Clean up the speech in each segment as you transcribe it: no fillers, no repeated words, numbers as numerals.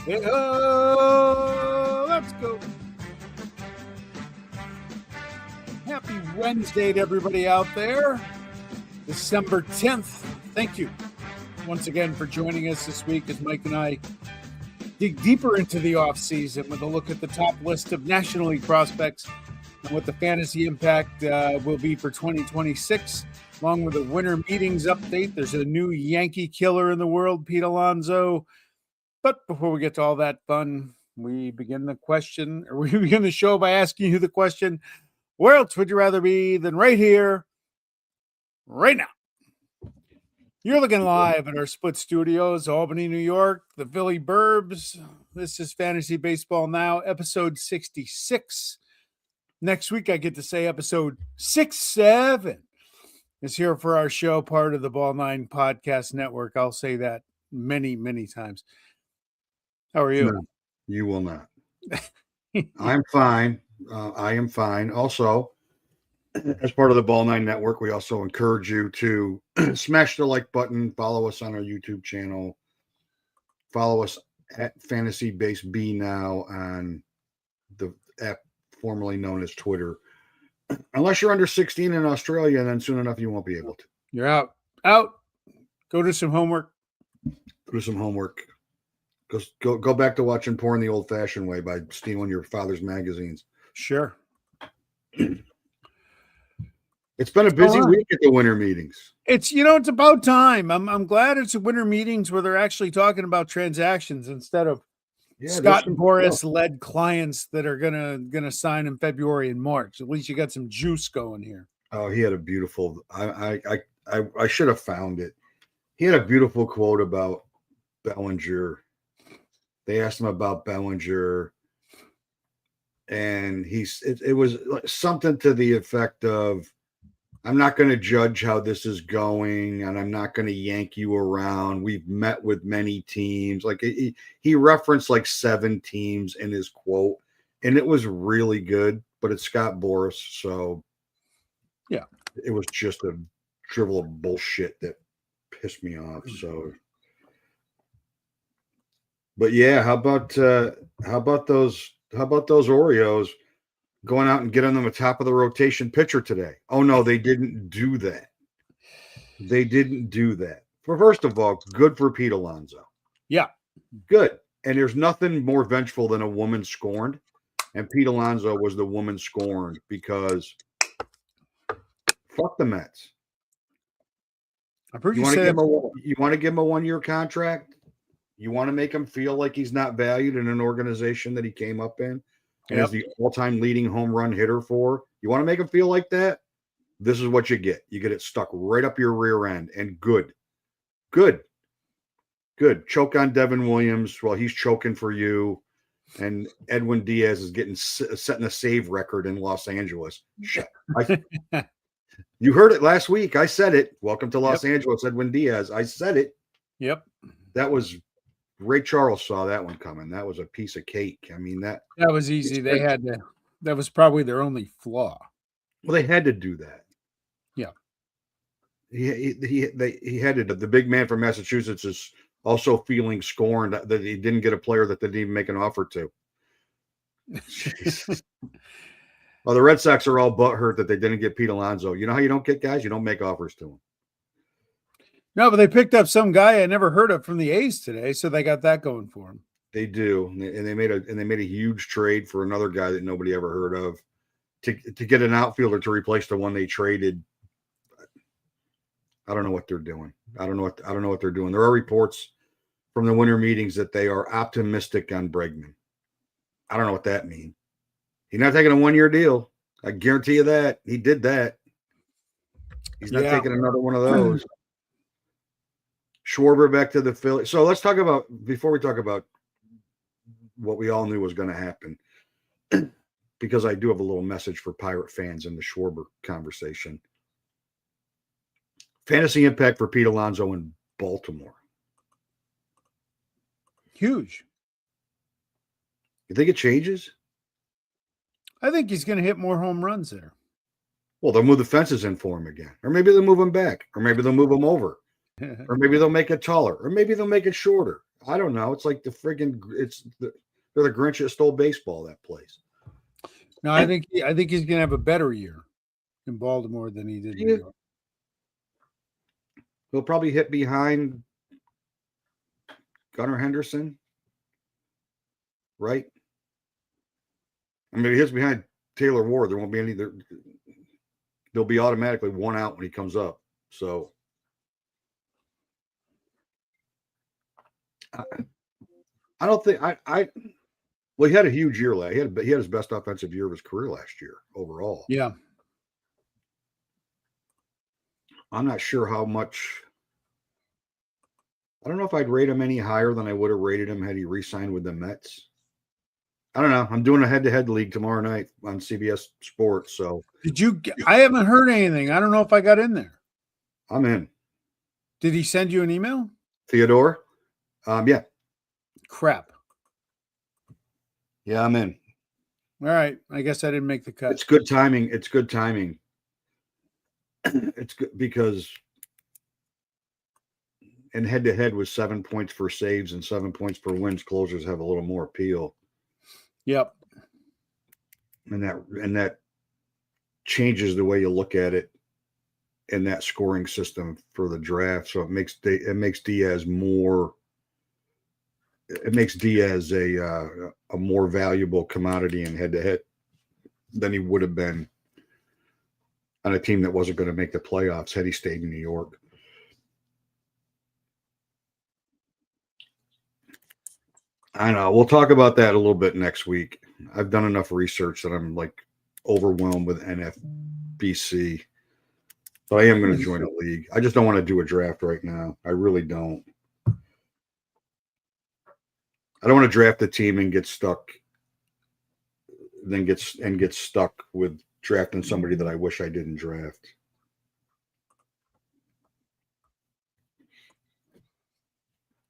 Let's go. Happy Wednesday to everybody out there. December 10th. Thank you once again for joining us this week as Mike and I dig deeper into the offseason with a look at the top list of National League prospects and what the fantasy impact will be for 2026, along with a winter meetings update. There's a new Yankee killer in the world, Pete Alonso. But before we get to all that fun, we begin the show by asking you the question, where else would you rather be than right here, right now? You're looking live at our split studios, Albany, New York, the Philly Burbs. This is Fantasy Baseball Now, episode 66. Next week, I get to say episode 67 is here for our show, part of the Ball 9 Podcast Network. I'll say that many, many times. How are you? No, you will not. I'm fine. I am fine. Also, as part of the Ball 9 Network, we also encourage you to smash the like button, follow us on our YouTube channel, follow us at Fantasy Base B Now on the app formerly known as Twitter. Unless you're under 16 in Australia, then soon enough you won't be able to. You're out. Out. Go do some homework. Go back to watching porn the old-fashioned way by stealing your father's magazines. Sure. It's been a busy week at the winter meetings. It's about time. I'm glad it's winter meetings where they're actually talking about transactions instead of Scott and Boris led clients that are gonna sign in February and March. At least you got some juice going here. Oh, he had a beautiful. I should have found it. He had a beautiful quote about Bellinger. They asked him about Bellinger, and it was something to the effect of, I'm not going to judge how this is going, and I'm not going to yank you around. We've met with many teams. Like he referenced like 7 teams in his quote, and it was really good, but it's Scott Boras. So yeah, it was just a drivel of bullshit that pissed me off. So, but yeah, how about those Orioles going out and getting them a top of the rotation pitcher today? Oh no, they didn't do that. First of all, good for Pete Alonso. Yeah, good. And there's nothing more vengeful than a woman scorned. And Pete Alonso was the woman scorned because fuck the Mets. You want to give him a 1-year contract? You want to make him feel like he's not valued in an organization that he came up in and is the all-time leading home run hitter for? You want to make him feel like that? This is what you get. You get it stuck right up your rear end, and good. Choke on Devin Williams while he's choking for you, and Edwin Diaz is setting a save record in Los Angeles. You heard it last week. I said it. Welcome to Los Angeles, Edwin Diaz. I said it. Yep. That was Ray Charles saw that one coming. That was a piece of cake. I mean, that was easy. They had to. That was probably their only flaw. Well, they had to do that. Yeah. He had to. The big man from Massachusetts is also feeling scorned that he didn't get a player that they didn't even make an offer to. Well, the Red Sox are all butthurt that they didn't get Pete Alonso. You know how you don't get guys? You don't make offers to them. No, but they picked up some guy I never heard of from the A's today, so they got that going for them. They do, and they made a huge trade for another guy that nobody ever heard of to get an outfielder to replace the one they traded. I don't know what they're doing. I don't know what they're doing. There are reports from the winter meetings that they are optimistic on Bregman. I don't know what that means. He's not taking a 1-year deal. I guarantee you that. He did that. He's not taking another one of those. Schwarber back to the Phillies. So let's talk about, before we talk about what we all knew was going to happen, because I do have a little message for Pirate fans in the Schwarber conversation. Fantasy impact for Pete Alonso in Baltimore. Huge. You think it changes? I think he's going to hit more home runs there. Well, they'll move the fences in for him again. Or maybe they'll move him back. Or maybe they'll move him over. Or maybe they'll make it taller. Or maybe they'll make it shorter. I don't know. It's like they're the Grinch that stole baseball, that place. No, I think he's going to have a better year in Baltimore than he did in New York. He'll probably hit behind Gunnar Henderson, right? I mean, if he hits behind Taylor Ward, there won't be any. There'll be automatically one out when he comes up. So I don't think well, he had a huge year last. He had his best offensive year of his career last year overall. Yeah. I'm not sure how much. I don't know if I'd rate him any higher than I would have rated him had he re-signed with the Mets. I don't know. I'm doing a head-to-head league tomorrow night on CBS Sports. So I haven't heard anything. I don't know if I got in there. I'm in. Did he send you an email? Theodore? Yeah. Crap. Yeah, I'm in. All right. I guess I didn't make the cut. It's good timing. It's good timing. It's good because and head-to-head with 7 points for saves and 7 points per wins, closers have a little more appeal. Yep. And that changes the way you look at it in that scoring system for the draft. So it makes Diaz more. It makes Diaz a more valuable commodity in head-to-head than he would have been on a team that wasn't going to make the playoffs had he stayed in New York. I know. We'll talk about that a little bit next week. I've done enough research that I'm like overwhelmed with NFBC. But I am going to join a league. I just don't want to do a draft right now. I really don't. I don't want to draft a team and get stuck. Then get stuck with drafting somebody that I wish I didn't draft.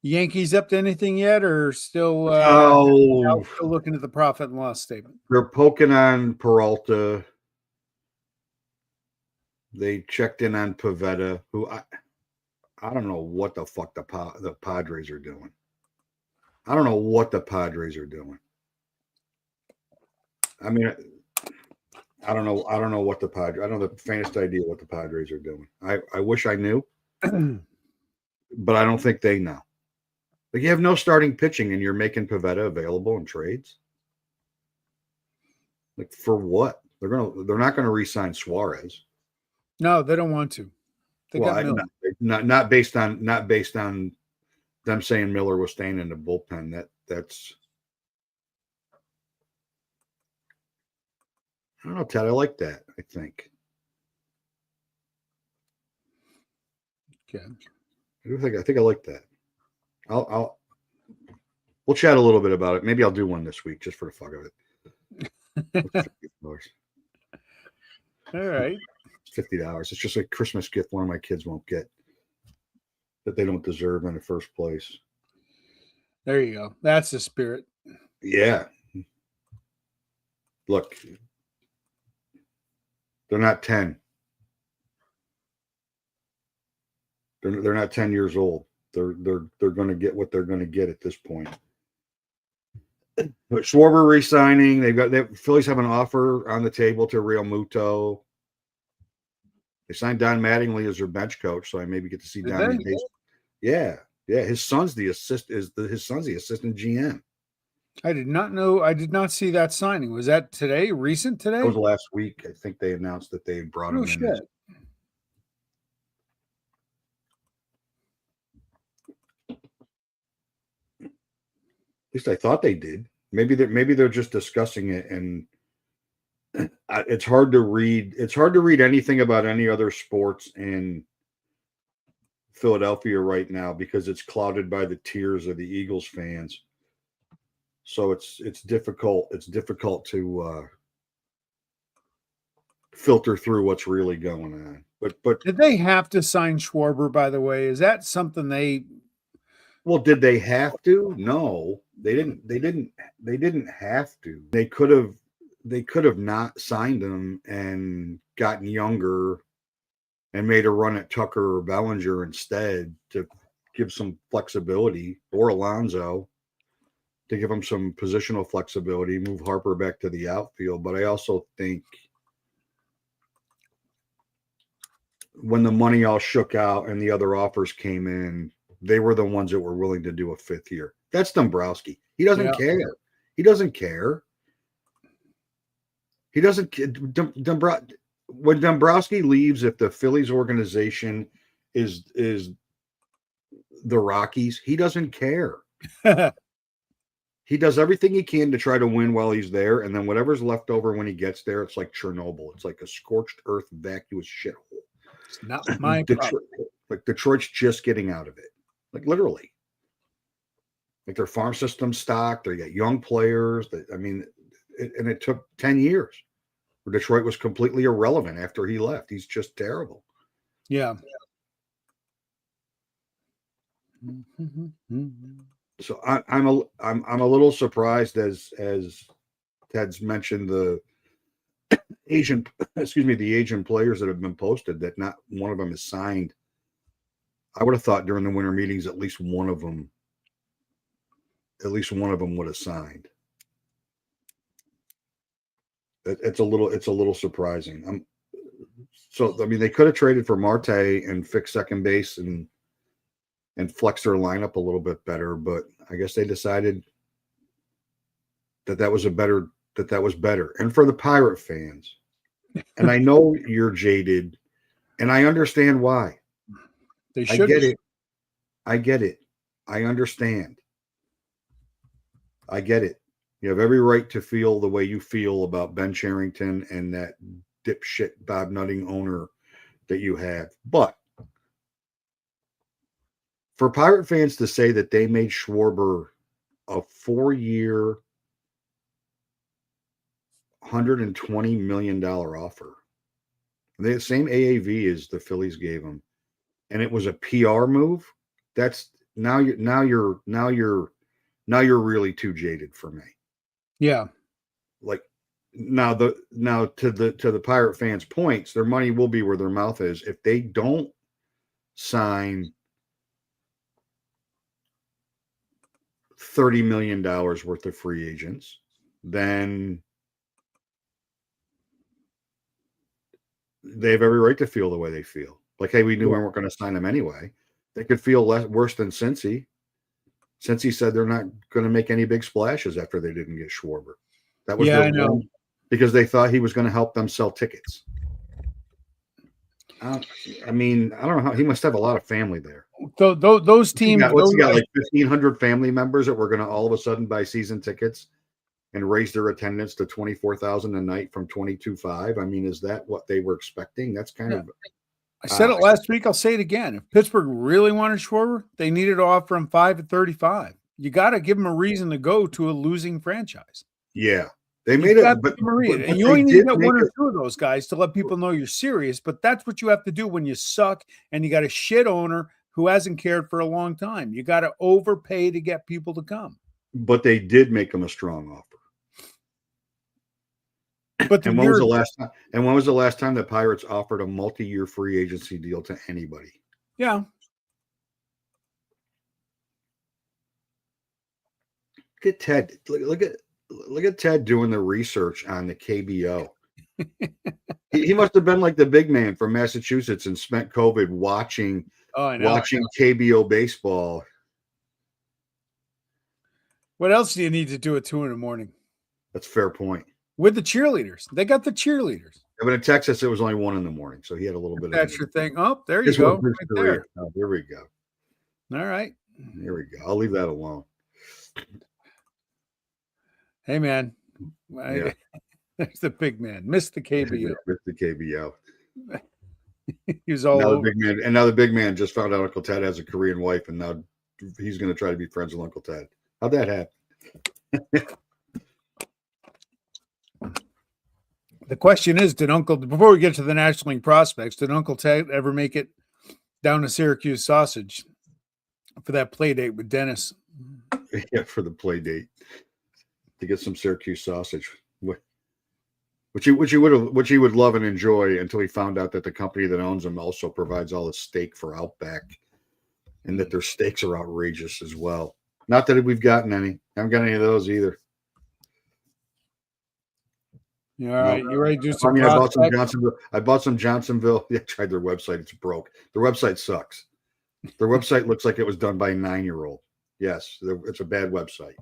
Yankees up to anything yet, or still still looking at the profit and loss statement? They're poking on Peralta. They checked in on Pivetta, who I don't know what the fuck the Padres are doing. I don't know what the Padres are doing. I mean, I don't know what the Padres. I don't have the faintest idea what the Padres are doing. I wish I knew, but I don't think they know. Like, you have no starting pitching, and you're making Pivetta available in trades. Like, for what? They're not gonna re-sign Suarez. No, they don't want to. Not based on them saying Miller was staying in the bullpen. That's I don't know, Ted. I like that. I think. Okay. I think I like that. We'll chat a little bit about it. Maybe I'll do one this week just for the fuck of it. All right. $50. It's just a Christmas gift one of my kids won't get that they don't deserve in the first place. There you go. That's the spirit. Yeah. Look, they're not 10. They're not 10 years old. They're going to get what they're going to get at this point. But Schwarber re-signing. Phillies have an offer on the table to Real Muto. They signed Don Mattingly as their bench coach, so I maybe get to see Don. Yeah. His son's the assistant GM. I did not know. I did not see that signing. Was that today? Recent today? That was last week. I think they announced that they brought him in. Shit. At least I thought they did. Maybe they're just discussing it, and it's hard to read. It's hard to read anything about any other sports in Philadelphia right now because it's clouded by the tears of the Eagles fans. So it's difficult. It's difficult to filter through what's really going on. But did they have to sign Schwarber? By the way, is that something they? Well, did they have to? No, they didn't. They didn't have to. They could have not signed him and gotten younger and made a run at Tucker or Bellinger instead to give some flexibility, or Alonso to give him some positional flexibility, move Harper back to the outfield. But I also think when the money all shook out and the other offers came in, they were the ones that were willing to do a fifth year. That's Dombrowski. He doesn't care. He doesn't care. He doesn't. When Dombrowski leaves, if the Phillies organization is the Rockies, he doesn't care. He does everything he can to try to win while he's there, and then whatever's left over when he gets there, it's like Chernobyl. It's like a scorched earth vacuous shithole. It's not my problem. Like Detroit's just getting out of it, like literally. Like their farm system's stocked. They got young players. And it took 10 years where Detroit was completely irrelevant after he left. He's just terrible. Yeah. So I'm a little surprised as Ted's mentioned the Asian players that have been posted that not one of them is signed. I would have thought during the winter meetings at least one of them would have signed. It's a little surprising. They could have traded for Marte and fixed second base and flex their lineup a little bit better, but I guess they decided that was better. And for the Pirate fans, and I know you're jaded, and I understand why. They should. I get it. I understand. I get it. You have every right to feel the way you feel about Ben Cherington and that dipshit Bob Nutting owner that you have. But for Pirate fans to say that they made Schwarber a 4-year, $120 million offer, the same AAV as the Phillies gave him, and it was a PR move, that's now you're really too jaded for me. Yeah. Like now to the Pirate fans' points, their money will be where their mouth is. If they don't sign $30 million worth of free agents, then they have every right to feel the way they feel. Like, hey, we knew we weren't going to sign them anyway. They could feel worse than Cincy. Cincy said they're not going to make any big splashes after they didn't get Schwarber. That was I know. Because they thought he was going to help them sell tickets. I don't know how he must have a lot of family there. So those teams, he got like 1,500 family members that were going to all of a sudden buy season tickets and raise their attendance to 24,000 a night from 22,500. I mean, is that what they were expecting? That's kind of. I said it last week. I'll say it again. If Pittsburgh really wanted Schwarber, they needed to offer him 5 at 35. You got to give them a reason to go to a losing franchise. Yeah. They made it, but and you only need to get one or two of those guys to let people know you're serious. But that's what you have to do when you suck and you got a shit owner who hasn't cared for a long time. You got to overpay to get people to come. But they did make him a strong offer. But when was the last time the Pirates offered a multi-year free agency deal to anybody? Yeah. Look at Ted. Look at Ted doing the research on the KBO. he must have been like the big man from Massachusetts and spent COVID watching KBO baseball. What else do you need to do at 2 a.m? That's a fair point. With the cheerleaders. They got the cheerleaders. Yeah, but in Texas, it was only 1 a.m, so he had a little bit That's your thing. Oh, there you go. Right there. Oh, here we go. All right. Here we go. I'll leave that alone. Hey, man. There's the big man. Missed the KBO. Missed the KBO. He was all over. The big man, and now the big man just found out Uncle Ted has a Korean wife, and now he's going to try to be friends with Uncle Ted. How'd that happen? The question is, before we get to the National League prospects, did Uncle Ted ever make it down to Syracuse Sausage for that play date with Dennis? Yeah, for the play date to get some Syracuse sausage, which he would love and enjoy until he found out that the company that owns him also provides all the steak for Outback and that their stakes are outrageous as well. Not that we've gotten any. Haven't got any of those either. All right, you ready to do some I bought some prospects? Johnsonville. I bought some Johnsonville. Yeah, I tried their website. It's broke. Their website sucks. Their website looks like it was done by a 9-year-old. Yes, it's a bad website.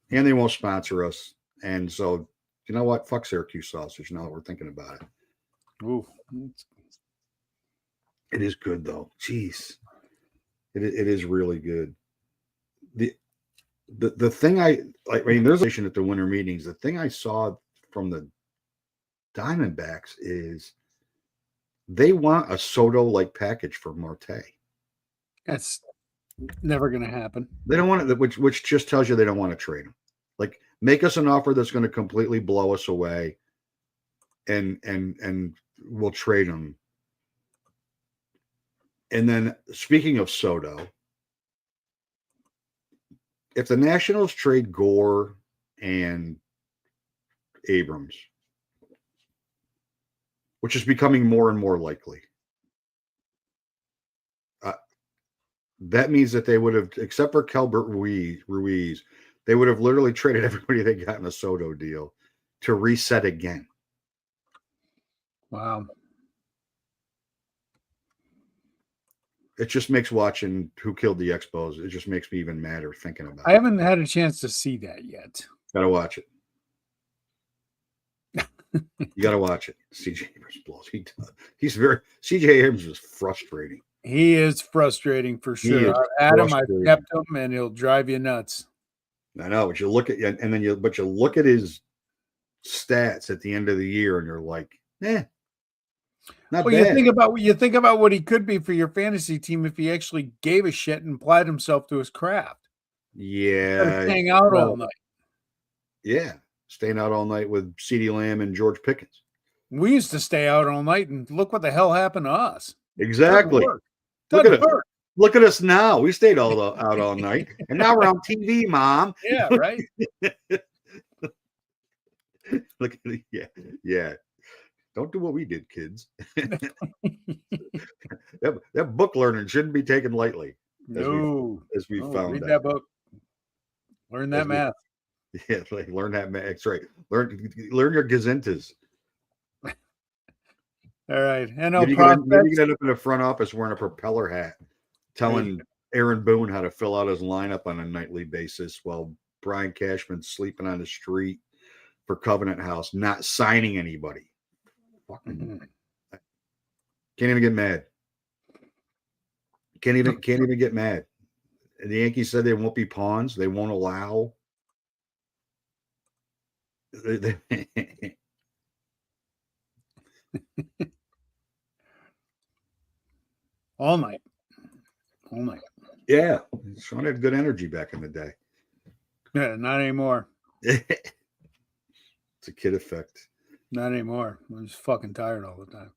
And they won't sponsor us. And so, you know what? Fuck Syracuse sausage. Now that we're thinking about it. Ooh. It is good, though. Jeez. It is really good. The thing I mean, there's a at the winter meetings. The thing I saw from the Diamondbacks is they want a Soto-like package for Marte. That's never going to happen. They don't want it, which just tells you they don't want to trade him. Like, make us an offer that's going to completely blow us away, and we'll trade him. And then, speaking of Soto, if the Nationals trade Gore and Abrams, which is becoming more and more likely, that means that they would have, except for Kelbert Ruiz, they would have literally traded everybody they got in a Soto deal to reset again. Wow. It just makes watching Who Killed the Expos, it just makes me even madder thinking about it. I haven't had a chance to see that yet. Gotta watch it. You gotta watch it. CJ Abrams blows. CJ Abrams is frustrating. He is frustrating for sure. I've had him, I've kept him, and he'll drive you nuts. I know, but you look at you look at his stats at the end of the year, and you're like, not bad. You think about what he could be for your fantasy team if he actually gave a shit and applied himself to his craft. Yeah, hang out all night. Yeah, staying out all night with CeeDee Lamb and George Pickens. We used to stay out all night, and look what the hell happened to us. Exactly. Look at us now. We stayed out all night, and now we're on TV, Mom. Yeah, right. Look at it. Yeah. Don't do what we did, kids. that book learning shouldn't be taken lightly. As we found read out. that book. Learn that math. Yeah, learn that math. That's right. Learn your gazintas. All right. Maybe you get up in the front office wearing a propeller hat, telling Aaron Boone how to fill out his lineup on a nightly basis while Brian Cashman's sleeping on the street for Covenant House, not signing anybody. Fucking can't even get mad. Can't even get mad. And the Yankees said they won't be pawns. They won't allow. All night. Yeah, Sean had good energy back in the day. Yeah, not anymore. It's a kid effect. Not anymore. I'm just fucking tired all the time.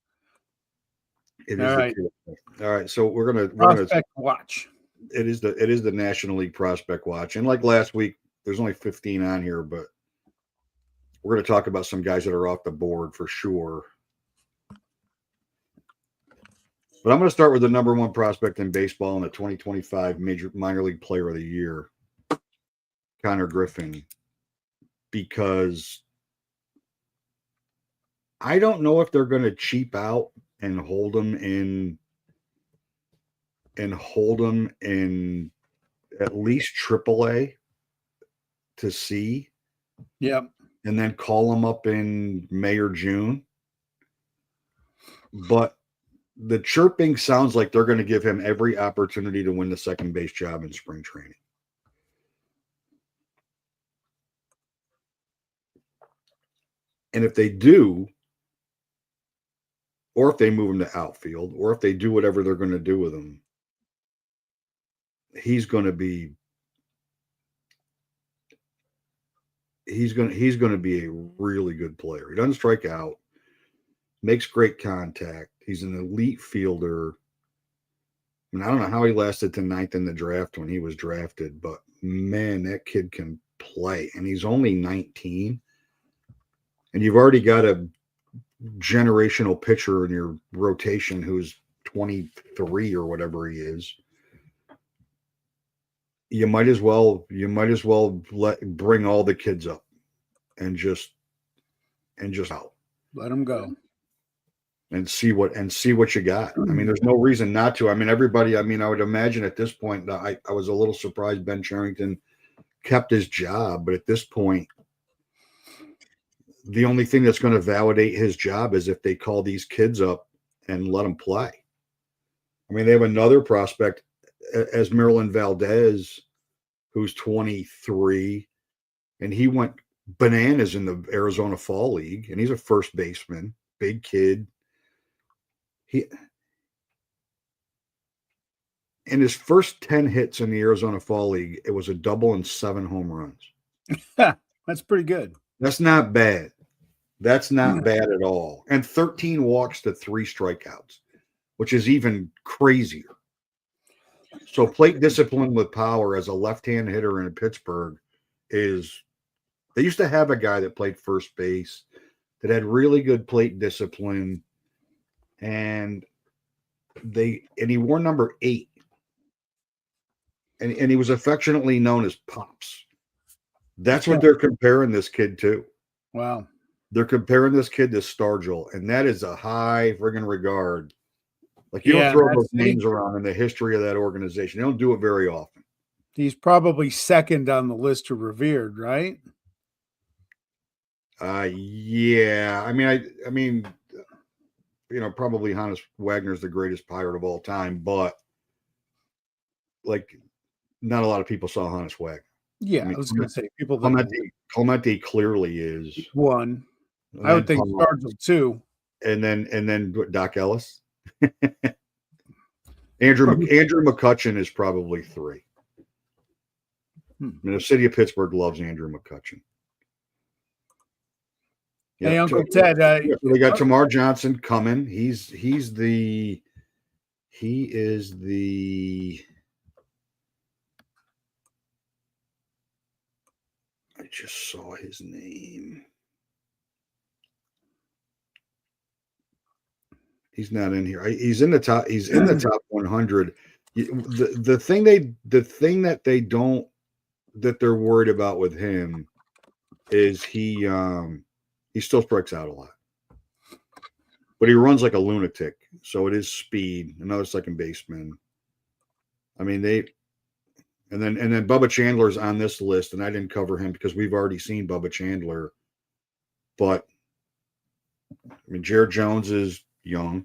All right. So we're gonna prospect watch. It is the National League Prospect Watch, and like last week, there's only 15 on here, but we're gonna talk about some guys that are off the board for sure. But I'm going to start with the number one prospect in baseball in the 2025 Minor League Player of the Year, Connor Griffin, because I don't know if they're going to cheap out and hold him in at least AAA to see. Yep. And then call him up in May or June. But the chirping sounds like they're going to give him every opportunity to win the second base job in spring training. And if they do, or if they move him to outfield, or if they do whatever they're going to do with him, he's going to be a really good player. He doesn't strike out, makes great contact. He's an elite fielder. And I don't know how he lasted to 9th in the draft when he was drafted, but man, that kid can play. And he's only 19. And you've already got a generational pitcher in your rotation who's 23 or whatever he is. You might as well bring all the kids up and just out Let them go and see what you got. I mean, there's no reason not to. I mean, everybody. I mean, I would imagine at this point, I was a little surprised Ben Cherington kept his job, but at this point, the only thing that's going to validate his job is if they call these kids up and let them play. I mean, they have another prospect as Maryland Valdez, who's 23, and he went bananas in the Arizona Fall League, and he's a first baseman, big kid. He, in his first 10 hits in the Arizona Fall League, it was a double and 7 home runs. That's pretty good. That's not bad. That's not bad at all. And 13 walks to 3 strikeouts, which is even crazier. So plate discipline with power as a left-hand hitter in Pittsburgh is – they used to have a guy that played first base that had really good plate discipline, and he wore number 8. And he was affectionately known as Pops. That's what they're comparing this kid to. Wow. They're comparing this kid to Stargell, and that is a high friggin' regard. Like, you don't throw those names around in the history of that organization. You don't do it very often. He's probably second on the list to revered, right? Yeah. I mean, probably Hannes Wagner's the greatest Pirate of all time, but like, not a lot of people saw Hannes Wagner. Yeah, I was going to say people. Clemente clearly is one. I would think Stargell 2, and then Doc Ellis. Andrew McCutchen is probably 3. I mean, the city of Pittsburgh loves Andrew McCutchen. Hey, Uncle Ted. They got Tamar Johnson coming. He is the. I just saw his name. He's not in here. He's in the top. He's in the top 100. The thing that they're worried about with him is he still strikes out a lot, but he runs like a lunatic. So it is speed. Another second baseman. I mean, and then Bubba Chandler's on this list, and I didn't cover him because we've already seen Bubba Chandler. But I mean, Jared Jones is young.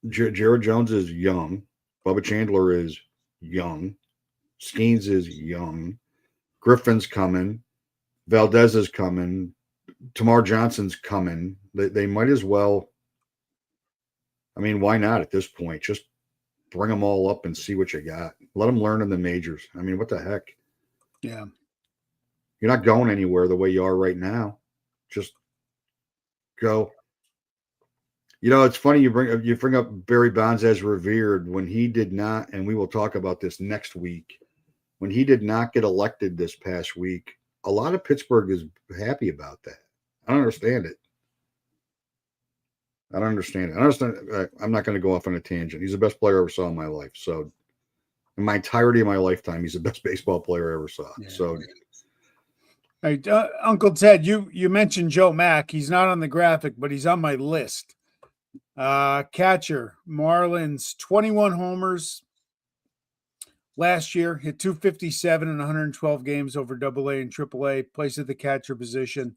Jared Jones is young. Bubba Chandler is young. Skeens is young. Griffin's coming. Valdez is coming. Tamar Johnson's coming. They might as well. I mean, why not at this point? Just bring them all up and see what you got. Let them learn in the majors. I mean, what the heck? Yeah. You're not going anywhere the way you are right now. Just go. It's funny you bring up Barry Bonds as revered when he did not, and we will talk about this next week. When he did not get elected this past week, a lot of Pittsburgh is happy about that. I don't understand it. I'm not going to go off on a tangent. He's the best player I ever saw in my life. So in my entirety of my lifetime, he's the best baseball player I ever saw. Yeah. So, hey, Uncle Ted, you mentioned Joe Mack. He's not on the graphic, but he's on my list. Catcher, Marlins, 21 homers last year, hit 257 in 112 games over AA and AAA, plays at the catcher position.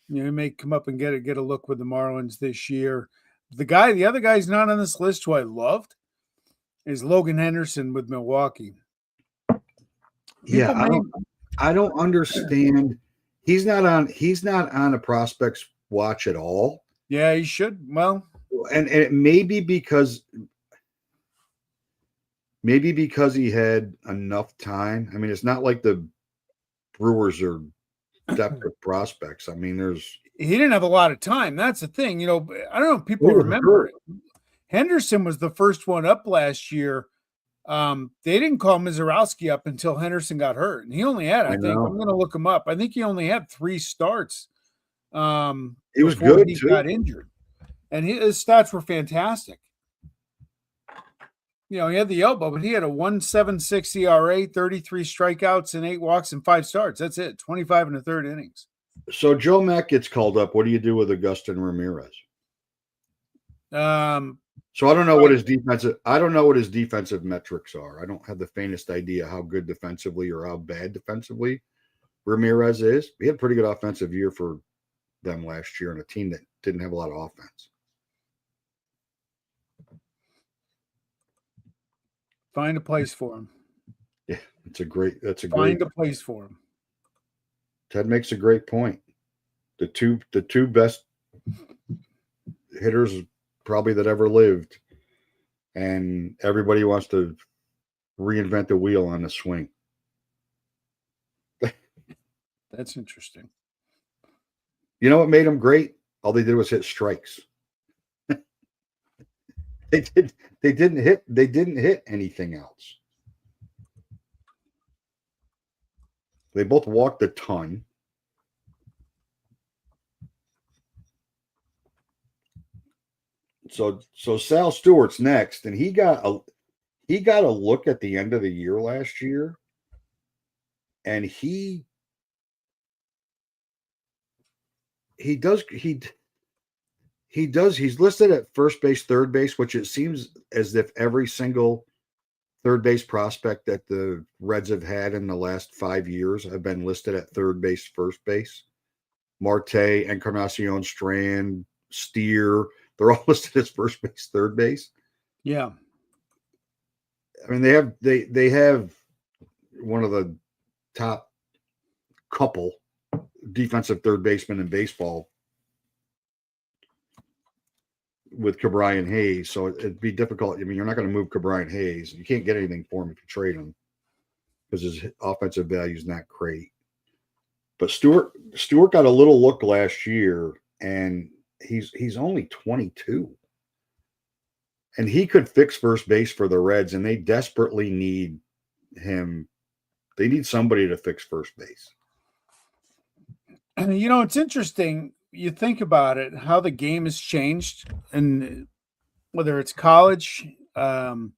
He may come up and get a look with the Marlins this year. The other guy's not on this list who I loved is Logan Henderson with Milwaukee. I don't understand. He's not on a prospects watch at all. Yeah, he should. Well, and it may be because he had enough time. I mean, it's not like the Brewers are depth of prospects. I mean, he didn't have a lot of time. That's the thing. I don't know if people remember it. Henderson was the first one up last year. They didn't call Mizorowski up until Henderson got hurt, and he only had, I'm going to look him up. I think he only had 3 starts He was before good he too. got injured, and his stats were fantastic. He had the elbow, but he had a 1.76 ERA, 33 strikeouts, and 8 walks and 5 starts. That's it. 25 in the third innings. So Joe Mack gets called up. What do you do with Agustin Ramirez? So I don't know what his defensive metrics are. I don't have the faintest idea how good defensively or how bad defensively Ramirez is. He had a pretty good offensive year for them last year on a team that didn't have a lot of offense. Find a place for him. Yeah, Find a place for him. Ted makes a great point. The two best hitters probably that ever lived, and everybody wants to reinvent the wheel on the swing. That's interesting. You know what made them great? All they did was hit strikes. They didn't hit anything else. They both walked a ton. So Sal Stewart's next, and he got a look at the end of the year last year, and he's listed at first base, third base, which it seems as if every single third base prospect that the Reds have had in the last 5 years have been listed at third base, first base. Marte, Encarnacion, Strand, Steer, they're all listed as first base, third base. Yeah. I mean, they have one of the top couple defensive third basemen in baseball with Ke'Bryan Hayes. So it'd be difficult. I mean, you're not going to move Ke'Bryan Hayes. You can't get anything for him if you trade him because his offensive value is not great. But Stewart got a little look last year, and he's only 22. And he could fix first base for the Reds, and they desperately need him. They need somebody to fix first base. And it's interesting. You think about it, how the game has changed, and whether it's college, guys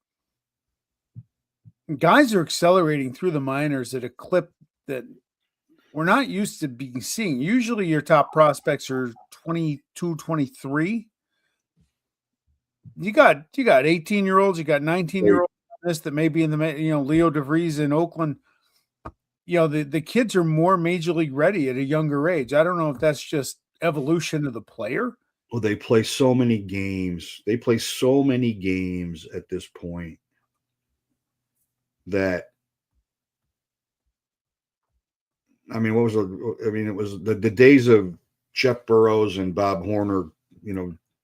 are accelerating through the minors at a clip that we're not used to seeing. Usually your top prospects are 22, 23. You got 18-year-olds, you got 19-year-olds that may be in the, Leo DeVries in Oakland. The kids are more major league ready at a younger age. I don't know if that's just evolution of the player. Well, they play so many games. They play so many games at this point that, I mean, it was the days of Jeff Burrows and Bob Horner,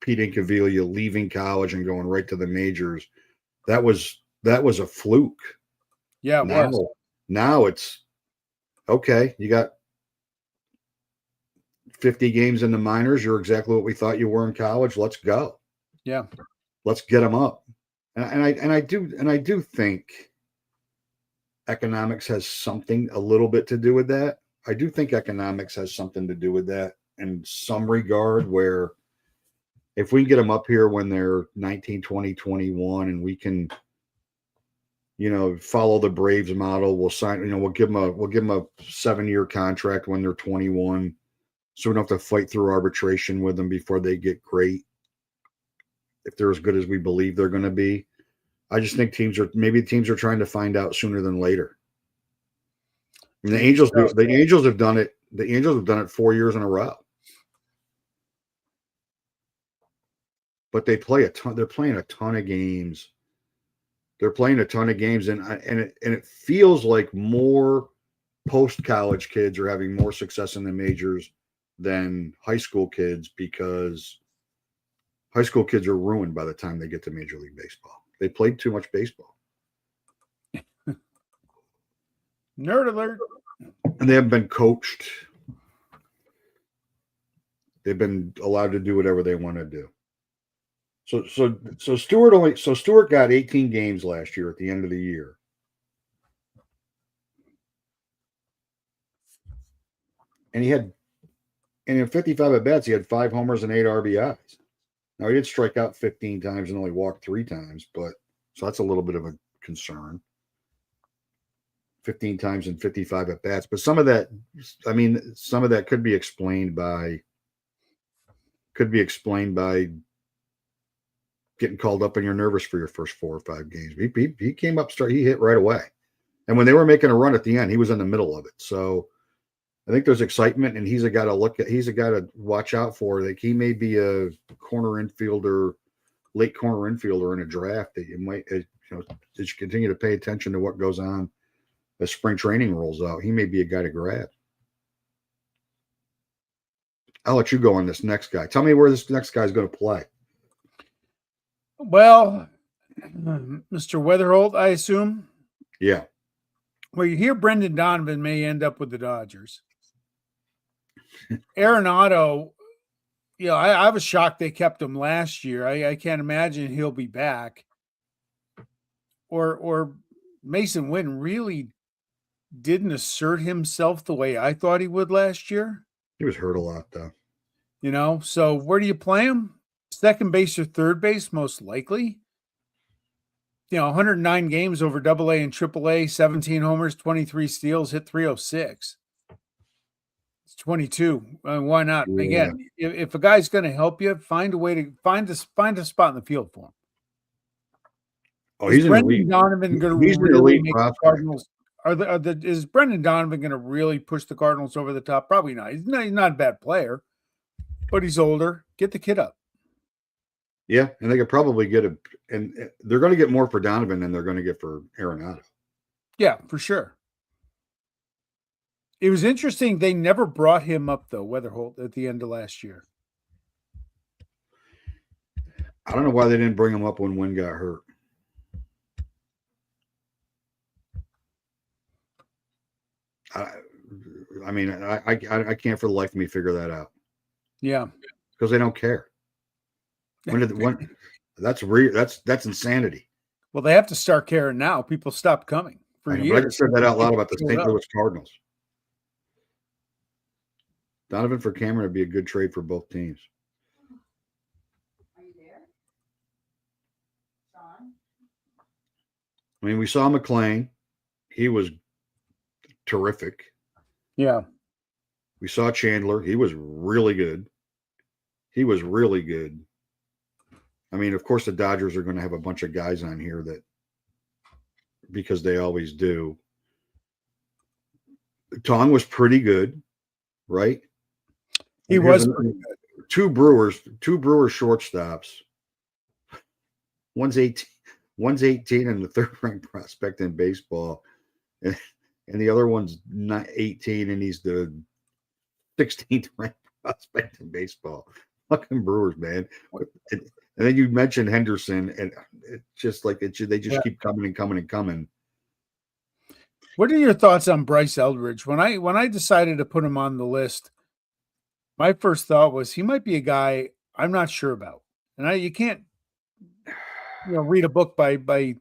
Pete Incaviglia leaving college and going right to the majors. That was a fluke. Yeah, it was. Now it's okay. You got 50 games in the minors. You're exactly what we thought you were in college. Let's go. Yeah. Let's get them up. And I do think economics has something a little bit to do with that. I do think economics has something to do with that in some regard, where if we can get them up here when they're 19, 20, 21, and we can, follow the Braves model, we'll sign, we'll give them a 7-year contract when they're 21. So we don't have to fight through arbitration with them before they get great. If they're as good as we believe they're going to be. I just think teams are trying to find out sooner than later. I mean, the Angels have done it. The Angels have done it 4 years in a row. But they play a ton. They're playing a ton of games. And it feels like more post-college kids are having more success in the majors than high school kids, because high school kids are ruined by the time they get to Major League Baseball. They played too much baseball. Nerd alert. And they haven't been coached. They've been allowed to do whatever they want to do. So Stewart got 18 games last year at the end of the year. And he had And in 55 at bats, he had 5 homers and 8 RBIs. Now he did strike out 15 times and only walked 3 times, but so that's a little bit of a concern. 15 times and 55 at bats, but some of that could be explained by getting called up and you're nervous for your first 4 or 5 games. He came up, he hit right away. And when they were making a run at the end, he was in the middle of it. So I think there's excitement, and he's a guy to watch out for. Like, he may be a late corner infielder in a draft that you might, as you continue to pay attention to what goes on as spring training rolls out. He may be a guy to grab. I'll let you go on this next guy. Tell me where this next guy is going to play. Well, Mr. Weatherholt, I assume. Yeah. Well, you hear Brendan Donovan may end up with the Dodgers. Arenado, I was shocked they kept him last year. I can't imagine he'll be back. Or Mason Witten really didn't assert himself the way I thought he would last year. He was hurt a lot, though. So where do you play him? Second base or third base, most likely. 109 games over AA and AAA, 17 homers, 23 steals, hit 306. It's 22. Why not? Yeah. Again, if a guy's going to help you, find a way to find a spot in the field for him. Oh, he's Brendan Donovan going to really make the Cardinals? Is Brendan Donovan going to really push the Cardinals over the top? Probably not. He's not a bad player, but he's older. Get the kid up. Yeah, and they could probably and they're going to get more for Donovan than they're going to get for Arenado. Yeah, for sure. It was interesting. They never brought him up, though, Weatherholt, at the end of last year. I don't know why they didn't bring him up when Wynn got hurt. I can't for the life of me figure that out. Yeah, because they don't care. That's insanity. Well, they have to start caring now. People stopped coming for years. I just said that out loud about the St. Louis Cardinals. Donovan for Cameron would be a good trade for both teams. Are you there, Sean? I mean, we saw McClain. He was terrific. Yeah. We saw Chandler. He was really good. I mean, of course, the Dodgers are going to have a bunch of guys on here because they always do. Tong was pretty good, right? He was pretty good. Two Brewers shortstops. One's 18 and the third-ranked prospect in baseball, and the other one's not 18 and he's the 16th ranked prospect in baseball. Fucking Brewers, man. And then you mentioned Henderson, and it's just like they just keep coming and coming and coming. What are your thoughts on Bryce Eldridge? When I decided to put him on the list, my first thought was he might be a guy I'm not sure about. And you can't read a book by the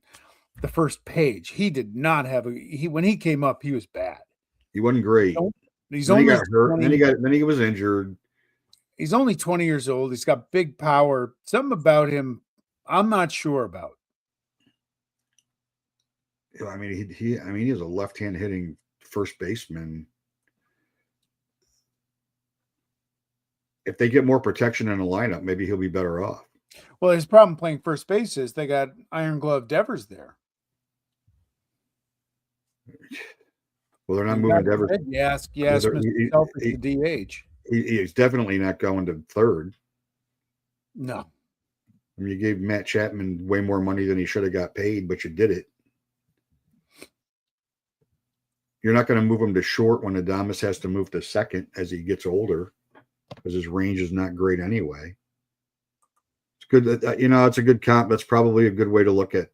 first page. He did not have when he came up, he was bad. He wasn't great. He got hurt. Then he was injured. He's only 20 years old. He's got big power. Something about him I'm not sure about. I mean, he is a left-hand hitting first baseman. If they get more protection in the lineup, maybe he'll be better off. Well, his problem playing first base is they got Iron Glove Devers there. Well, they're not moving Devers. You ask Mr. Selfridge to DH. He's definitely not going to third. No. I mean, you gave Matt Chapman way more money than he should have got paid, but you did it. You're not going to move him to short when Adames has to move to second as he gets older because his range is not great anyway. It's good that, it's a good comp. That's probably a good way to look at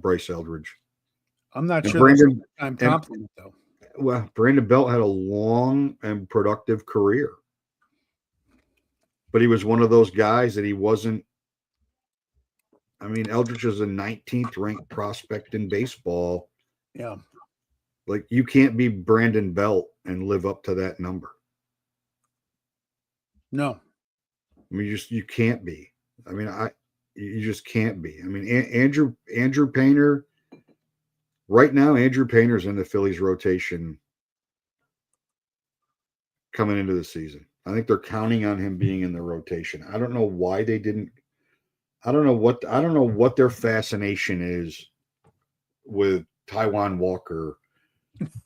Bryce Eldridge. I'm not sure Brandon, I'm compliment though. Well, Brandon Belt had a long and productive career, but he was one of those guys that he wasn't. I mean, Eldridge is a 19th ranked prospect in baseball. Yeah. Like, you can't be Brandon Belt and live up to that number. No. I mean, you can't be. I mean, you just can't be. I mean, Andrew Painter. Right now, Andrew Painter's in the Phillies rotation coming into the season. I think they're counting on him being in the rotation. I don't know why they didn't. I don't know what their fascination is with Taiwan Walker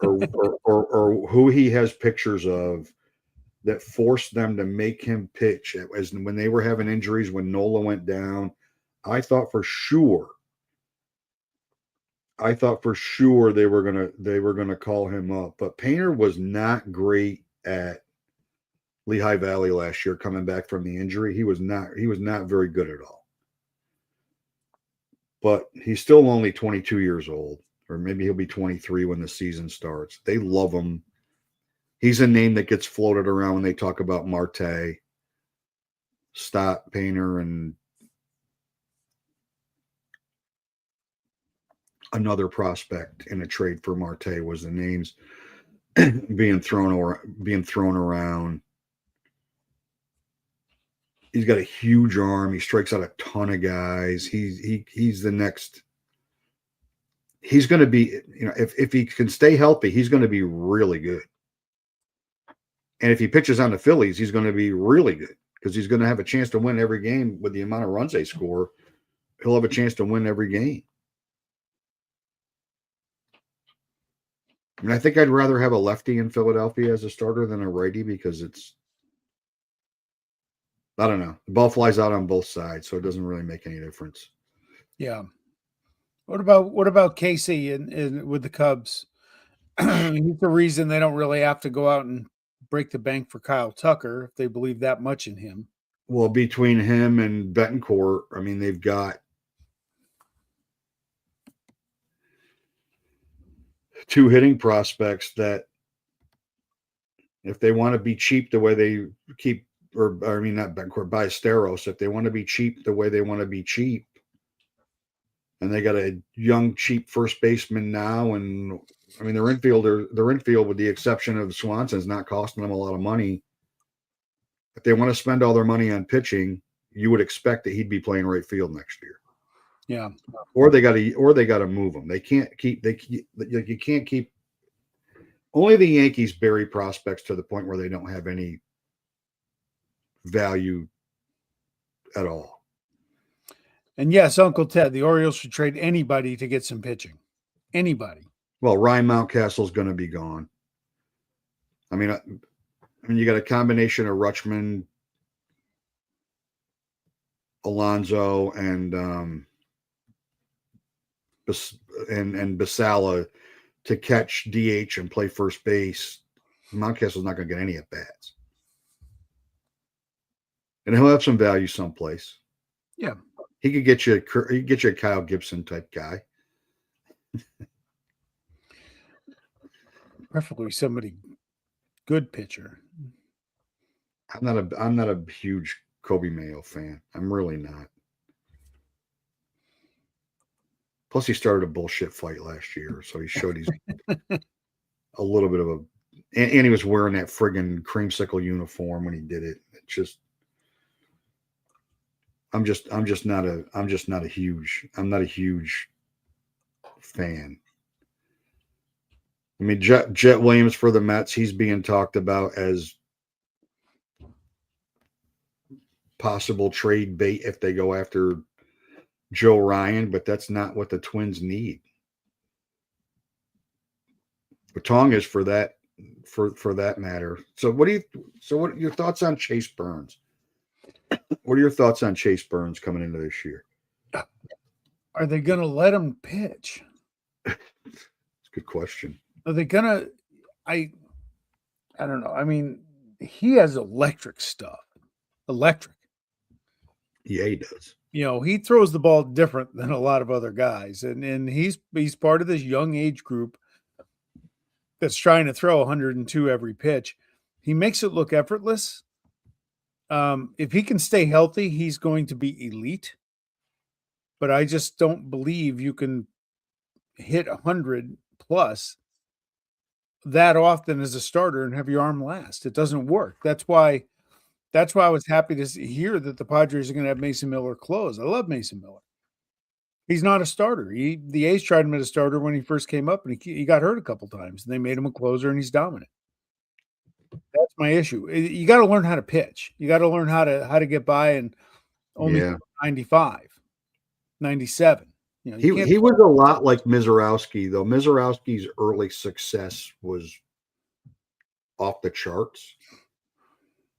or who he has pictures of that forced them to make him pitch as when they were having injuries when Nola went down. I thought for sure they were gonna call him up. But Painter was not great at Lehigh Valley last year coming back from the injury. He was not very good at all. But he's still only 22 years old, or maybe he'll be 23 when the season starts. They love him. He's a name that gets floated around when they talk about Marte, Stott, Painter, and another prospect in a trade for Marte was the names being thrown around. He's got a huge arm. He strikes out a ton of guys. He's the next. He's going to be, if he can stay healthy, he's going to be really good. And if he pitches on the Phillies, he's going to be really good because he's going to have a chance to win every game with the amount of runs they score. He'll have a chance to win every game. I mean, I think I'd rather have a lefty in Philadelphia as a starter than a righty because I don't know. The ball flies out on both sides, so it doesn't really make any difference. Yeah. What about Casey and with the Cubs? He's the reason they don't really have to go out and break the bank for Kyle Tucker if they believe that much in him. Well, between him and Betancourt, I mean, they've got two hitting prospects that if they want to be cheap the way they keep, or I mean, not Betancourt, Ballesteros, if they want to be cheap the way they want to be cheap, and they got a young, cheap first baseman now, and I mean, their infield, with the exception of Swanson, is not costing them a lot of money. If they want to spend all their money on pitching, you would expect that he'd be playing right field next year. Yeah. Or they got to move him. You can't keep. Only the Yankees bury prospects to the point where they don't have any value at all. And yes, Uncle Ted, the Orioles should trade anybody to get some pitching. Anybody. Well, Ryan Mountcastle's going to be gone. I mean, you got a combination of Rutschman, Alonso, and Basala to catch DH and play first base. Mountcastle's not going to get any at bats, and he'll have some value someplace. Yeah, he could get you a Kyle Gibson type guy. Preferably somebody good pitcher. I'm not a huge Kobe Mayo fan. I'm really not. Plus, he started a bullshit fight last year, so he showed he's a little bit of a. And he was wearing that friggin' creamsicle uniform when he did it. It's just, I'm not a huge fan. I mean, Jet Williams for the Mets, he's being talked about as possible trade bait if they go after Joe Ryan, but that's not what the Twins need. Batong is for that matter. So what are your thoughts on Chase Burns? What are your thoughts on Chase Burns coming into this year? Are they going to let him pitch? It's a good question. Are they going to I don't know. I mean, he has electric stuff. Electric. Yeah, he does. He throws the ball different than a lot of other guys. And he's part of this young age group that's trying to throw 102 every pitch. He makes it look effortless. If he can stay healthy, he's going to be elite. But I just don't believe you can hit 100 plus that often as a starter and have your arm last. It doesn't work. That's why That's why I was happy to hear that the Padres are going to have Mason Miller close. I love Mason Miller. He's not a starter. The A's tried him as a starter when he first came up, and he got hurt a couple times. And they made him a closer, and he's dominant. That's my issue. You got to learn how to pitch. You got to learn how to get by and only 95, 97. You know, he was a lot like Mizorowski, though. Mizorowski's early success was off the charts,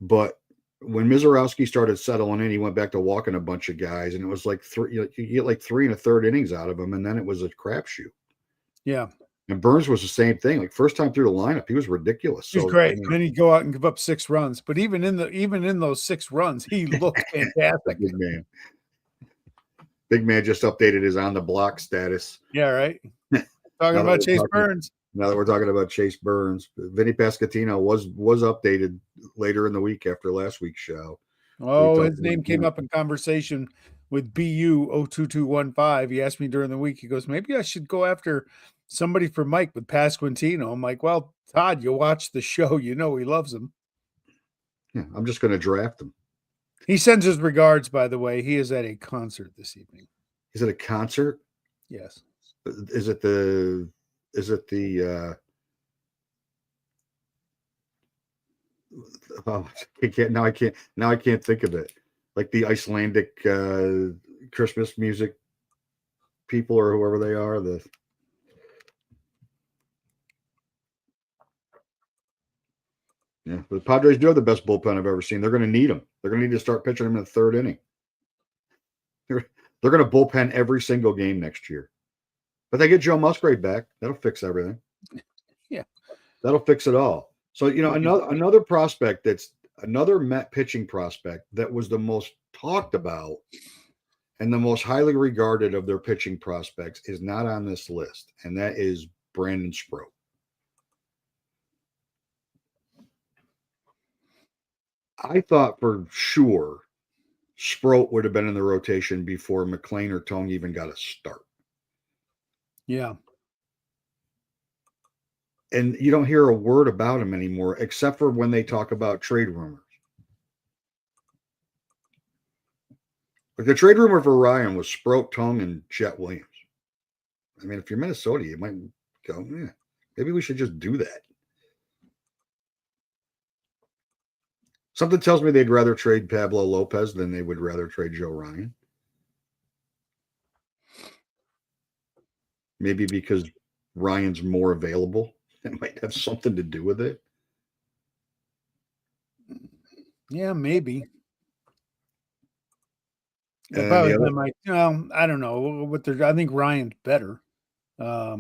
but when Mizorowski started settling in, he went back to walking a bunch of guys, and it was like you get like 3 1/3 innings out of him, and then it was a crapshoot. Yeah. And Burns was the same thing. Like first time through the lineup, he was ridiculous. He's great. And then he'd go out and give up 6 runs. But even in those 6 runs, he looked fantastic. Big man. Big man just updated his on the block status. Yeah, right. Talking about Chase Burns. Now that we're talking about Chase Burns, Vinny Pasquantino was updated later in the week after last week's show. Oh, his name came up in conversation with BU 02215. He asked me during the week, he goes, maybe I should go after somebody for Mike with Pasquantino. I'm like, well, Todd, you watch the show. You know he loves him. Yeah, I'm just going to draft him. He sends his regards, by the way. He is at a concert this evening. Is it a concert? Yes. Is it the oh, I can't think of it. Like the Icelandic Christmas music people or whoever they are. The Padres do have the best bullpen I've ever seen. They're going to need them. They're going to need to start pitching them in the 3rd inning. They're going to bullpen every single game next year. But they get Joe Musgrave back. That'll fix everything. Yeah. That'll fix it all. So, another prospect that's another Met pitching prospect that was the most talked about and the most highly regarded of their pitching prospects is not on this list, and that is Brandon Sproat. I thought for sure Sproat would have been in the rotation before McLean or Tong even got a start. Yeah. And you don't hear a word about him anymore, except for when they talk about trade rumors. Like the trade rumor for Ryan was Sproat, Tong, and Chet Williams. I mean, if you're Minnesota, you might go, maybe we should just do that. Something tells me they'd rather trade Pablo Lopez than they would rather trade Joe Ryan. Maybe because Ryan's more available. That might have something to do with it. Yeah, maybe. I don't know. I think Ryan's better. I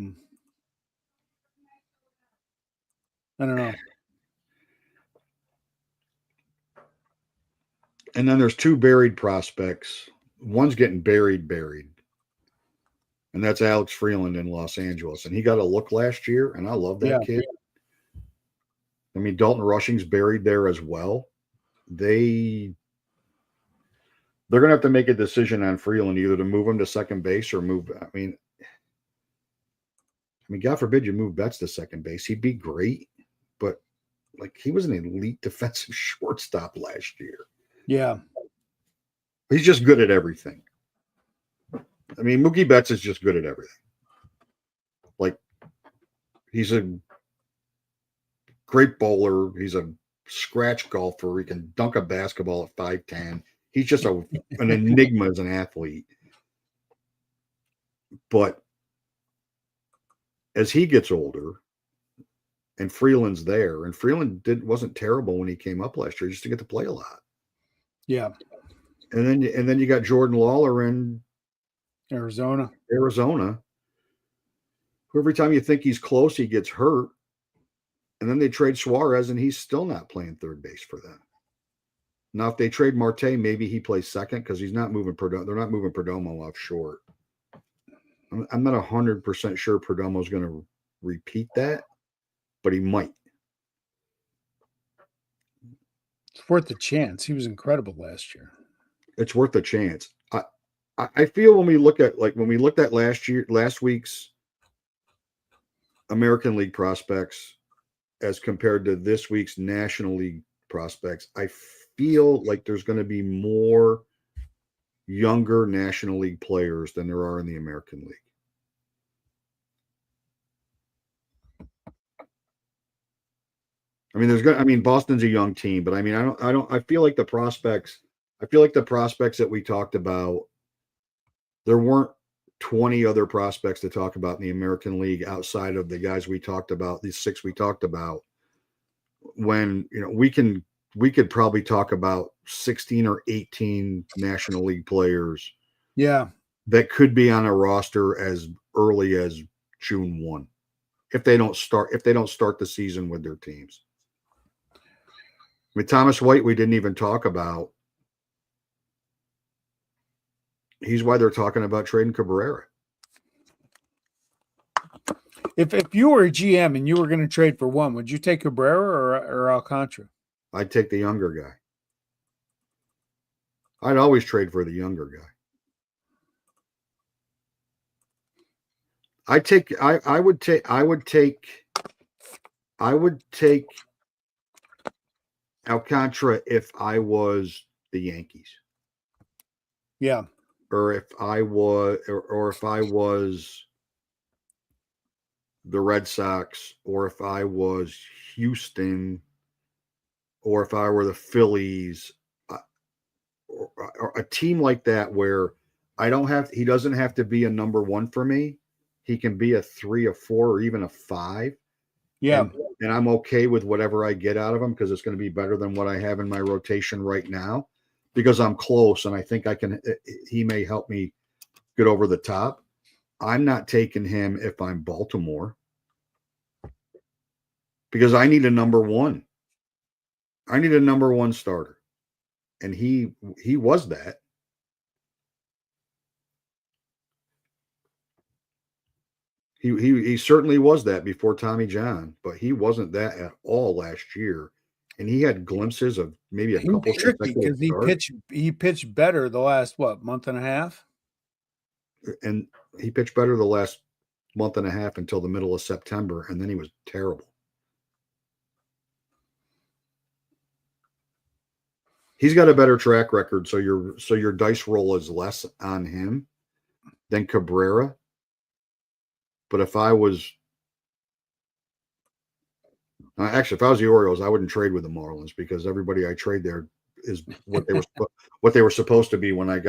don't know. And then there's 2 buried prospects. One's getting buried. And that's Alex Freeland in Los Angeles. And he got a look last year, and I love that kid. I mean, Dalton Rushing's buried there as well. They're going to have to make a decision on Freeland, either to move him to second base or move. I mean, God forbid you move Betts to second base. He'd be great, but like he was an elite defensive shortstop last year. Yeah. He's just good at everything. I mean, Mookie Betts is just good at everything. Like, he's a great bowler. He's a scratch golfer. He can dunk a basketball at 5'10". He's just an enigma as an athlete. But as he gets older, and Freeland's there, and Freeland wasn't terrible when he came up last year, just to get to play a lot. Yeah. And then you got Jordan Lawler in Arizona, who every time you think he's close, he gets hurt. And then they trade Suarez, and he's still not playing third base for them. Now, if they trade Marte, maybe he plays second because he's not moving Perdomo. They're not moving Perdomo off short. I'm not 100% sure Perdomo's going to repeat that, but he might. It's worth a chance. He was incredible last year. It's worth a chance. I feel when we looked at last week's American League prospects as compared to this week's National League prospects, I feel like there's going to be more younger National League players than there are in the American League. I mean, Boston's a young team, but I mean, I feel like the prospects that we talked about, there weren't 20 other prospects to talk about in the American League outside of the guys we talked about, these 6 we talked about. When, we could probably talk about 16 or 18 National League players. Yeah. That could be on a roster as early as June 1 if they don't start the season with their teams. I mean, Thomas White, we didn't even talk about. He's why they're talking about trading Cabrera. If you were a GM and you were going to trade for one, would you take Cabrera or Alcantara? I'd take the younger guy. I'd always trade for the younger guy. I would take Alcantara if I was the Yankees. Yeah. Or if I was the Red Sox, or if I was Houston, or if I were the Phillies, or a team like that where he doesn't have to be a number 1 for me. He can be a 3, a 4, or even a 5. Yeah. And I'm okay with whatever I get out of him because it's going to be better than what I have in my rotation right now because I'm close and I think he may help me get over the top. I'm not taking him if I'm Baltimore because I need a number 1. I need a number 1 starter. And he was that. He certainly was that before Tommy John, but he wasn't that at all last year. And he had glimpses of maybe a couple tricky because he pitched better the last month and a half. And he pitched better the last month and a half until the middle of September, and then he was terrible. He's got a better track record, so your dice roll is less on him than Cabrera. But if I was the Orioles, I wouldn't trade with the Marlins because everybody I trade there is what they were supposed to be when I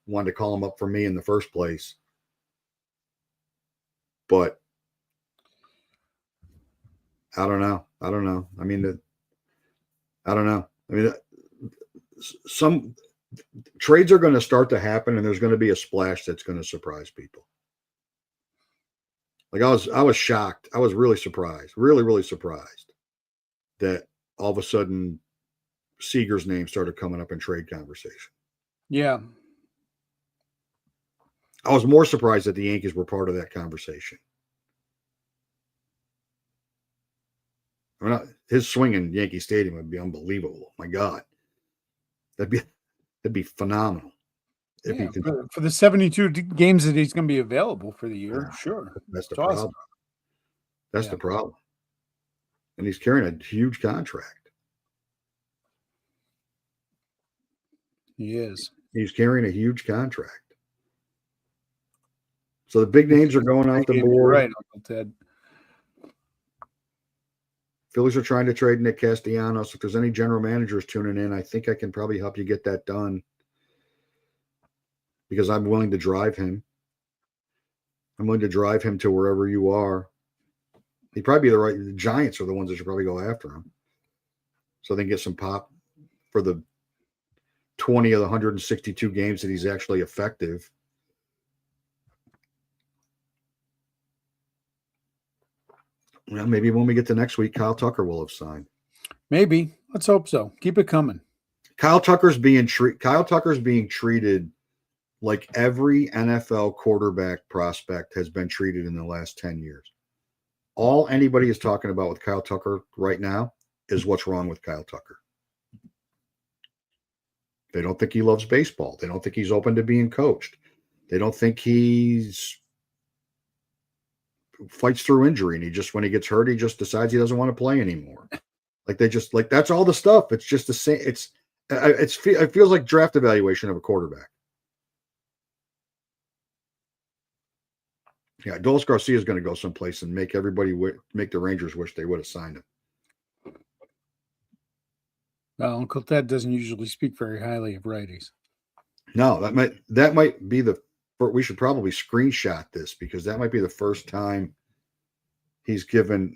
wanted to call them up for me in the first place. But I don't know. I mean, some trades are going to start to happen, and there's going to be a splash that's going to surprise people. Like I was shocked. I was really surprised, really, really surprised that all of a sudden Seager's name started coming up in trade conversation. Yeah. I was more surprised that the Yankees were part of that conversation. I mean, his swing in Yankee Stadium would be unbelievable. My God, that'd be phenomenal. Yeah, for the 72 games that he's going to be available for the year, sure. That's the problem. Awesome. That's the problem. And he's carrying a huge contract. He is. He's carrying a huge contract. So the big names are going out the board. Right, Uncle Ted. Phillies are trying to trade Nick Castellanos. If there's any general managers tuning in, I think I can probably help you get that done. Because I'm willing to drive him. I'm willing to drive him to wherever you are. He'd probably be the Giants are the ones that should probably go after him. So they can get some pop for the 20 of the 162 games that he's actually effective. Well, maybe when we get to next week, Kyle Tucker will have signed. Maybe. Let's hope so. Keep it coming. Kyle Tucker's being treated like every NFL quarterback prospect has been treated in the last 10 years. All anybody is talking about with Kyle Tucker right now is what's wrong with Kyle Tucker. They don't think he loves baseball. They don't think he's open to being coached. They don't think he's fights through injury, and when he gets hurt, he just decides he doesn't want to play anymore. That's all the stuff. It's just the same. It feels like draft evaluation of a quarterback. Yeah, Dulce Garcia is going to go someplace and make make the Rangers wish they would have signed him. Well, Uncle Ted doesn't usually speak very highly of righties. No, that might be we should probably screenshot this because that might be the first time he's given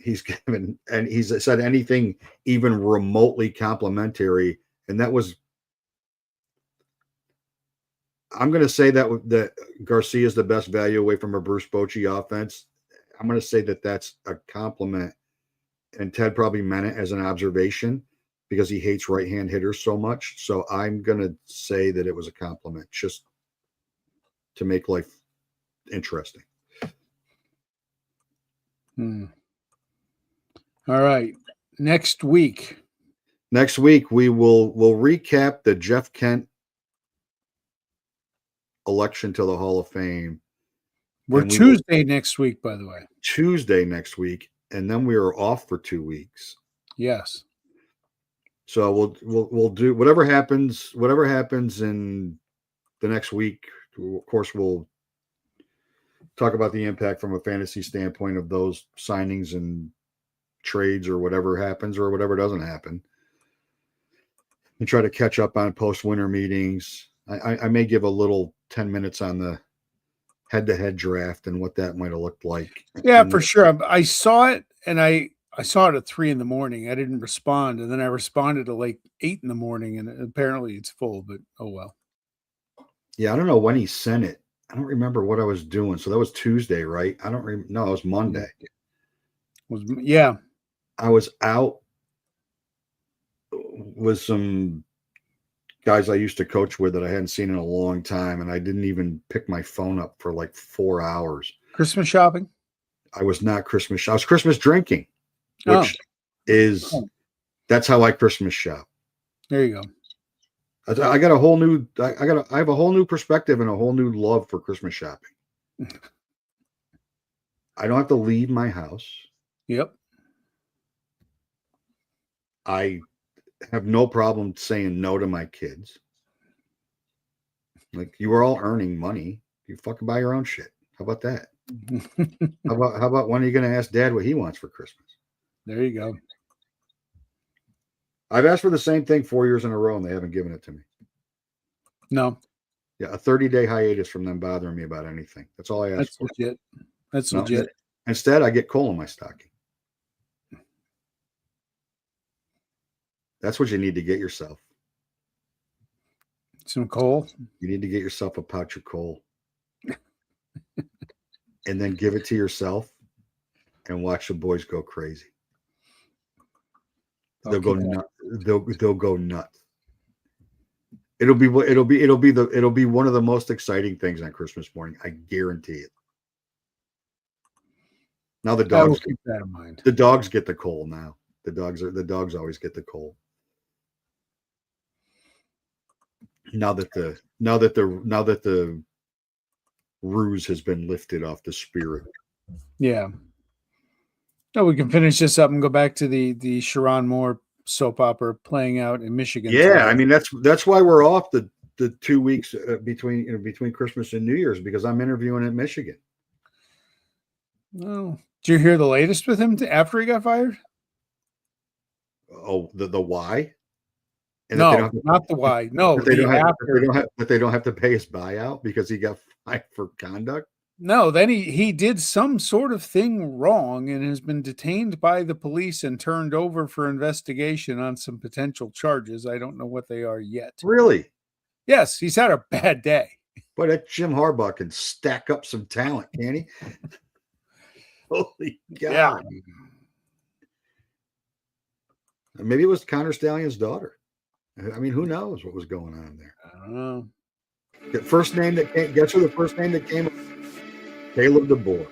and he's said anything even remotely complimentary, and that was. I'm going to say that Garcia is the best value away from a Bruce Bochy offense. I'm going to say that that's a compliment, and Ted probably meant it as an observation because he hates right-hand hitters so much. So I'm going to say that it was a compliment just to make life interesting. All right. Next week we'll recap the Jeff Kent election to the Hall of Fame. We're Tuesday next week, by the way. Tuesday next week, and then we are off for 2 weeks. Yes. So we'll do whatever happens in the next week. Of course, we'll talk about the impact from a fantasy standpoint of those signings and trades or whatever happens or whatever doesn't happen. And try to catch up on post-winter meetings. I may give a little 10 minutes on the head-to-head draft and what that might have looked like. Yeah, for sure. I saw it, and I saw it at 3 a.m. I didn't respond, and then I responded at like 8 a.m, and apparently it's full, but oh well. Yeah, I don't know when he sent it. I don't remember what I was doing. So that was Tuesday, right? I don't remember. No, it was Monday. Yeah. I was out with some guys I used to coach with that I hadn't seen in a long time, and I didn't even pick my phone up for like 4 hours. Christmas shopping? I was not Christmas. I was Christmas drinking, which that's how I Christmas shop. There you go. I got a whole new. I have a whole new perspective and a whole new love for Christmas shopping. I don't have to leave my house. Yep. I have no problem saying no to my kids. Like, you are all earning money. You fucking buy your own shit. How about that? How about when are you going to ask Dad what he wants for Christmas? There you go. I've asked for the same thing 4 years in a row, and they haven't given it to me. No. Yeah, a 30-day hiatus from them bothering me about anything. That's all I ask for. Legit. That's legit. Instead, I get coal in my stocking. That's what you need to get yourself. Some coal. You need to get yourself a pouch of coal. And then give it to yourself and watch the boys go crazy. They'll go nuts. They'll go nuts. It'll be one of the most exciting things on Christmas morning. I guarantee it. Now the dogs keep that in mind. The dogs get the coal now. The dogs always get the coal. Now that the ruse has been lifted off the spirit. Yeah. No, we can finish this up and go back to the Sharon Moore soap opera playing out in Michigan. Yeah, today. I mean that's why we're off the 2 weeks between Christmas and New Year's, because I'm interviewing in Michigan. Oh, did you hear the latest with him after he got fired? Oh, the why? And no, not the why. No, they don't have to pay his buyout because he got fired for conduct. No, then he did some sort of thing wrong and has been detained by the police and turned over for investigation on some potential charges. I don't know what they are yet. Really? Yes, he's had a bad day. But that Jim Harbaugh can stack up some talent, can he? Holy God. Yeah. Maybe it was Connor Stallion's daughter. I mean, who knows what was going on there? I don't know. The first name that came, guess who the first name that came? Caleb DeBoer.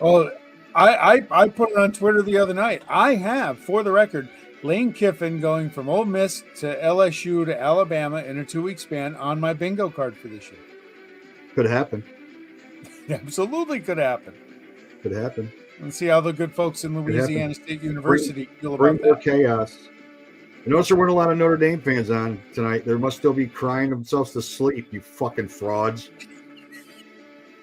Oh, I put it on Twitter the other night. I have, for the record, Lane Kiffin going from Ole Miss to LSU to Alabama in a 2-week span on my bingo card for this year. Could happen. Absolutely could happen. Could happen. Let's see how the good folks in Louisiana State University feel about that. Chaos. I notice there weren't a lot of Notre Dame fans on tonight. They must still be crying themselves to sleep, you fucking frauds.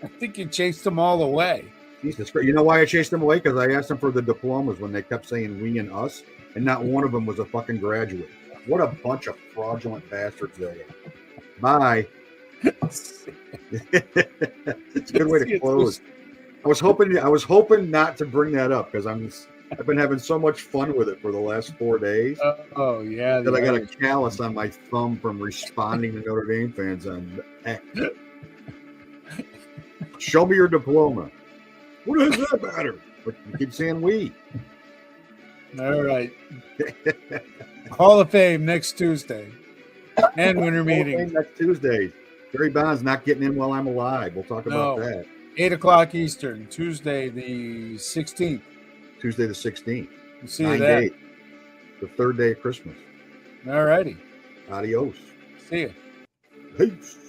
I think you chased them all away. Jesus Christ. You know why I chased them away? Because I asked them for the diplomas when they kept saying we and us, and not one of them was a fucking graduate. What a bunch of fraudulent bastards they are. Bye. It's a good way to close. I was hoping not to bring that up because I've been having so much fun with it for the last 4 days. Oh yeah, That I got a callus on my thumb from responding to Notre Dame fans on X. Show me your diploma. What does that matter? But you keep saying we. All right. Hall of Fame next Tuesday. And winter meeting. Next Tuesday. Jerry Bond's not getting in while I'm alive. We'll talk about that. 8:00 Eastern, Tuesday the 16th. Tuesday the 16th. We'll see you then. The third day of Christmas. All righty. Adios. See you. Peace.